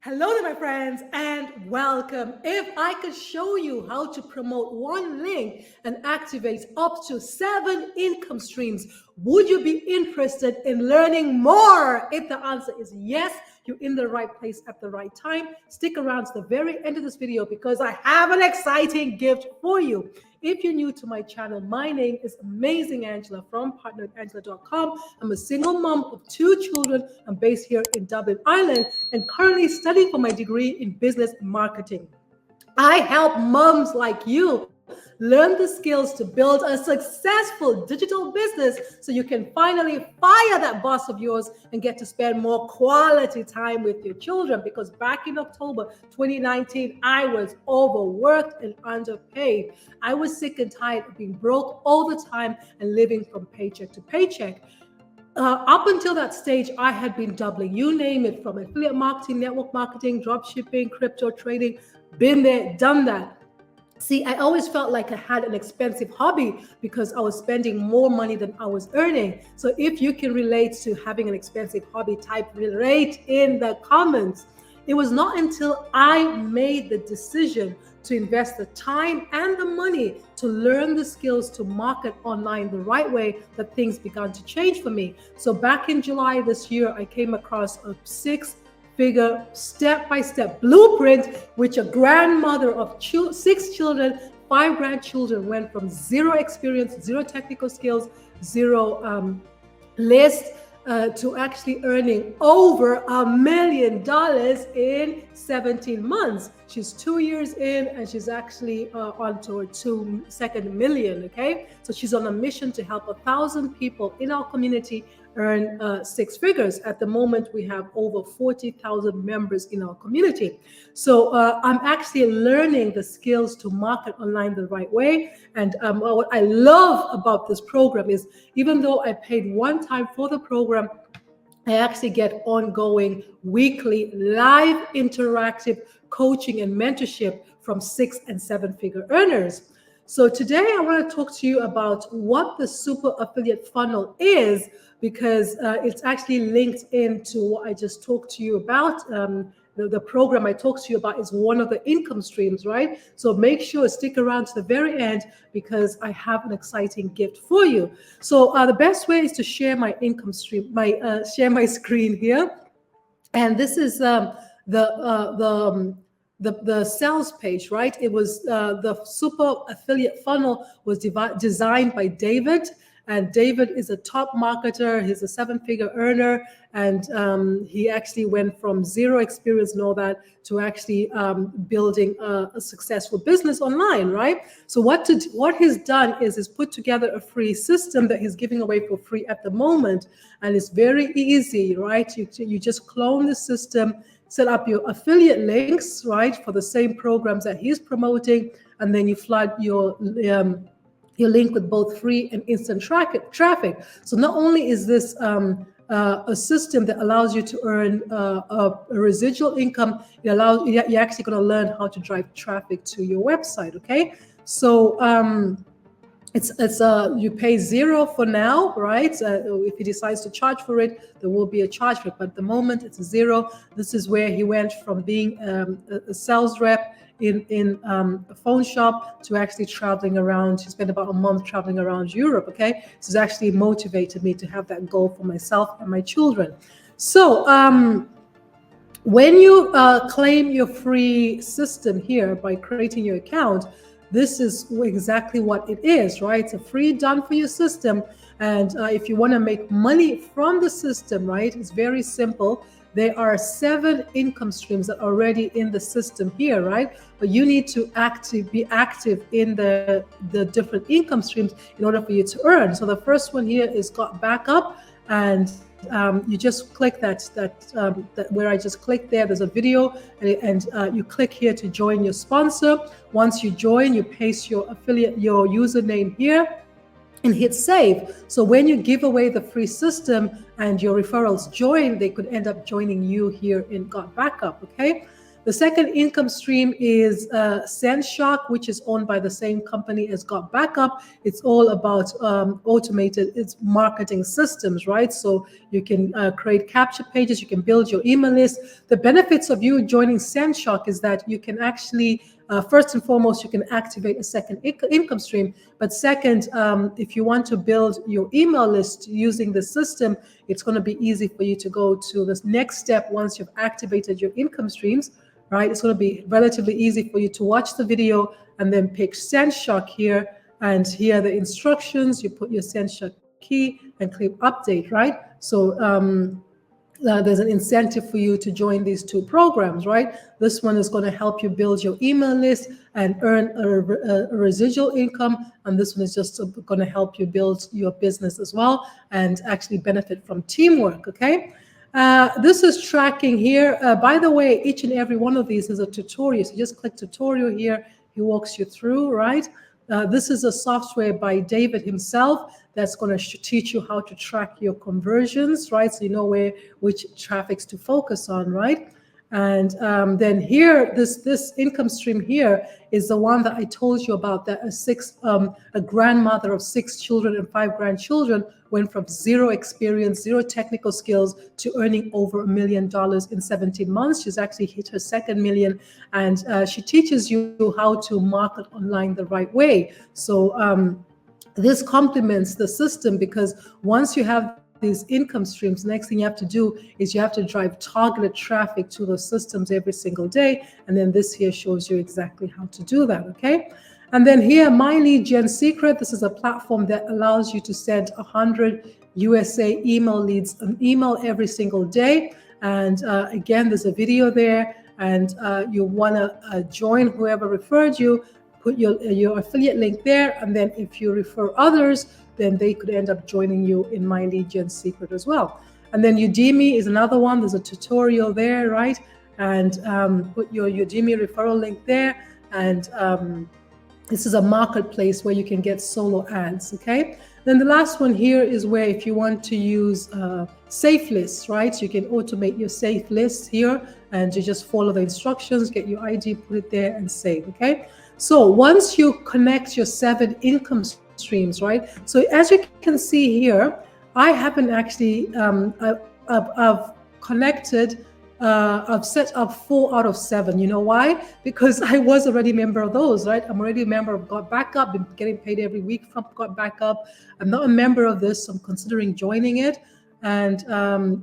Hello there, my friends, and welcome. If I could show you how to promote one link and activate up to 7 income streams, would you be interested in learning more? If the answer is yes, you're in the right place at the right time. Stick around to the very end of this video because I have an exciting gift for you. If you're new to my channel, my name is Amazing Angela from partnerwithangela.com. I'm a single mom of 2 children. I'm based here in Dublin, Ireland, and currently studying for my degree in business marketing. I help moms like you learn the skills to build a successful digital business so you can finally fire that boss of yours and get to spend more quality time with your children. Because back in October 2019, I was overworked and underpaid. I was sick and tired of being broke all the time and living from paycheck to paycheck. Up until that stage, I had been doubling, you name it, from affiliate marketing, network marketing, drop shipping, crypto trading, been there, done that. See, I always felt like I had an expensive hobby because I was spending more money than I was earning. So if you can relate to having an expensive hobby, type relate in the comments. It was not until I made the decision to invest the time and the money to learn the skills to market online the right way that things began to change for me. So back in July this year, I came across a 6-figure step-by-step blueprint, which a grandmother of 6 children, 5 grandchildren, went from zero experience, zero technical skills, zero list, to actually earning over $1 million in 17 months. She's 2 years in and she's actually on to her second million. Okay, so she's on a mission to help 1,000 people in our community earn 6 figures. At the moment, we have over 40,000 members in our community. So I'm actually learning the skills to market online the right way. And what I love about this program is, even though I paid one time for the program, I actually get ongoing, weekly, live, interactive coaching and mentorship from 6- and 7-figure earners. So today I want to talk to you about what the super affiliate funnel is, because it's actually linked into what I just talked to you about. The program I talked to you about is one of the income streams, right? So make sure stick around to the very end because I have an exciting gift for you. So the best way is to share my income stream, share my screen here. And this is the sales page, right? It was the super affiliate funnel was designed by David. And David is a top marketer. He's a 7-figure earner. And he actually went from zero experience and all that to actually building a successful business online, right? So what he's done is he's put together a free system that he's giving away for free at the moment. And it's very easy, right? You just clone the system, set up your affiliate links, right, for the same programs that he's promoting. And then you flood your link with both free and instant traffic. So not only is this a system that allows you to earn a residual income, you're actually going to learn how to drive traffic to your website. Okay, so it's you pay zero for now, right? If he decides to charge for it, there will be a charge for it. But at the moment, it's a zero. This is where he went from being a sales rep in a phone shop to actually traveling around. He spent about a month traveling around Europe. Okay, this has actually motivated me to have that goal for myself and my children. So when you claim your free system here by creating your account, this is exactly what it is, right? It's a free done for your system. And if you want to make money from the system, right, it's very simple. There are 7 income streams that are already in the system here, right? But you need to be active in the different income streams in order for you to earn. So the first one here is Got Backup, and you just click that where I just clicked there. There's a video, and you click here to join your sponsor. Once you join, you paste your username here and hit save. So when you give away the free system and your referrals join, they could end up joining you here in Got Backup. Okay. The second income stream is SendShock, which is owned by the same company as Got Backup. It's all about automated marketing systems, right? So you can create capture pages, you can build your email list. The benefits of you joining SendShock is that you can actually first and foremost, you can activate a second income stream. But second, if you want to build your email list using the system, it's going to be easy for you to go to this next step once you've activated your income streams, right? It's going to be relatively easy for you to watch the video and then pick SendShock here. And here are the instructions. You put your SendShock key and click update, right? So there's an incentive for you to join these two programs, right? This one is going to help you build your email list and earn a residual income. And this one is just going to help you build your business as well and actually benefit from teamwork, okay? This is tracking here. By the way, each and every one of these is a tutorial. So just click tutorial here. He walks you through, right? This is a software by David himself that's going to teach you how to track your conversions, right? So you know which traffics to focus on, right? And then here, this income stream here is the one that I told you about, that a grandmother of 6 children and 5 grandchildren went from zero experience, zero technical skills to earning over $1 million in 17 months. She's actually hit her second million, and she teaches you how to market online the right way. So this complements the system, because once you have these income streams, the next thing you have to do is you have to drive targeted traffic to those systems every single day. And then this here shows you exactly how to do that, okay? And then here, My Lead Gen Secret, this is a platform that allows you to send 100 USA email leads, an email every single day. And again, there's a video there, and you want to join whoever referred you, put your affiliate link there, and then if you refer others, then they could end up joining you in My Lead Gen Secret as well. And then Udemy is another one. There's a tutorial there, right? And put your Udemy referral link there. And this is a marketplace where you can get solo ads, okay? Then the last one here is where if you want to use safe lists, right? So you can automate your safe lists here, and you just follow the instructions, get your ID, put it there, and save, okay? So once you connect your 7 income streams, right? So as you can see here, I haven't actually, I've connected, I've set up 4 out of 7. You know why? Because I was already a member of those, right? I'm already a member of Got Backup, been getting paid every week from Got Backup. I'm not a member of this, so I'm considering joining it. And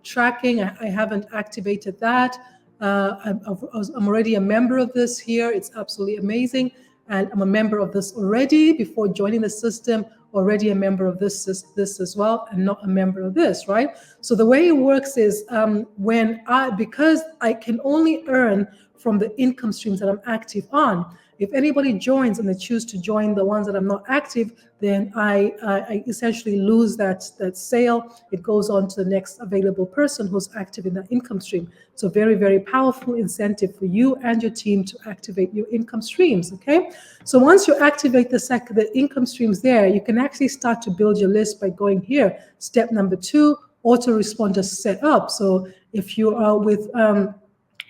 tracking, I haven't activated that. I'm already a member of this here. It's absolutely amazing. And I'm a member of this already before joining the system, already a member of this as well, and not a member of this, right? So the way it works is because I can only earn from the income streams that I'm active on. If anybody joins and they choose to join the ones that I'm not active, then I essentially lose that sale. It goes on to the next available person who's active in that income stream. So very, very powerful incentive for you and your team to activate your income streams, okay? So once you activate the income streams there, you can actually start to build your list by going here. Step number 2, autoresponder set up. So if you are with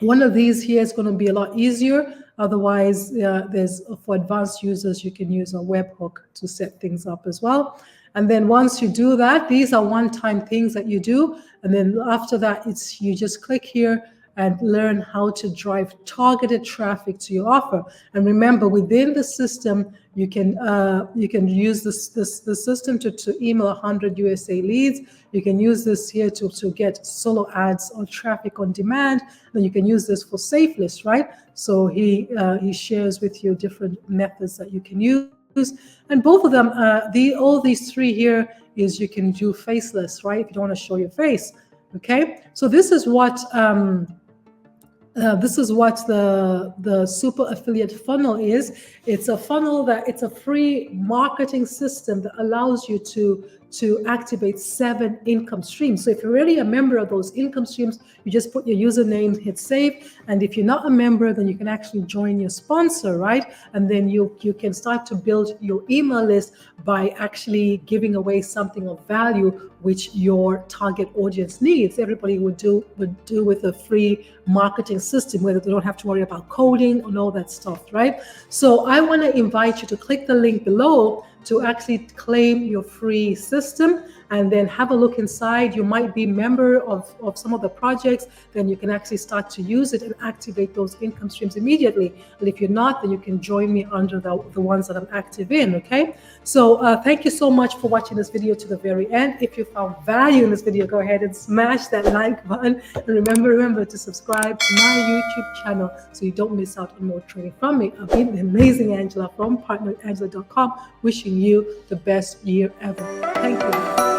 one of these here, it's going to be a lot easier. Otherwise, there's for advanced users, you can use a webhook to set things up as well. And then once you do that, these are one-time things that you do. And then after that, you just click here and learn how to drive targeted traffic to your offer. And remember, within the system, you can use the system to email 100 USA leads. You can use this here to get solo ads or traffic on demand. Then you can use this for safe lists, right? So he shares with you different methods that you can use. And both of them, all these 3 here is you can do faceless, right? If you don't want to show your face, okay? So this is what the super affiliate funnel is. It's a funnel it's a free marketing system that allows you to to activate 7 income streams. So if you're already a member of those income streams, you just put your username, hit save. And if you're not a member, then you can actually join your sponsor, right? And then you can start to build your email list by actually giving away something of value which your target audience needs. Everybody would do with a free marketing system where they don't have to worry about coding and all that stuff, right? So I want to invite you to click the link below to actually claim your free system and then have a look inside. You might be a member of some of the projects, then you can actually start to use it and activate those income streams immediately. And if you're not, then you can join me under the ones that I'm active in, okay? So thank you so much for watching this video to the very end. If you found value in this video, go ahead and smash that like button. And remember to subscribe to my YouTube channel so you don't miss out on more training from me. I've been the amazing Angela from partnerangela.com, wishing you the best year ever. Thank you.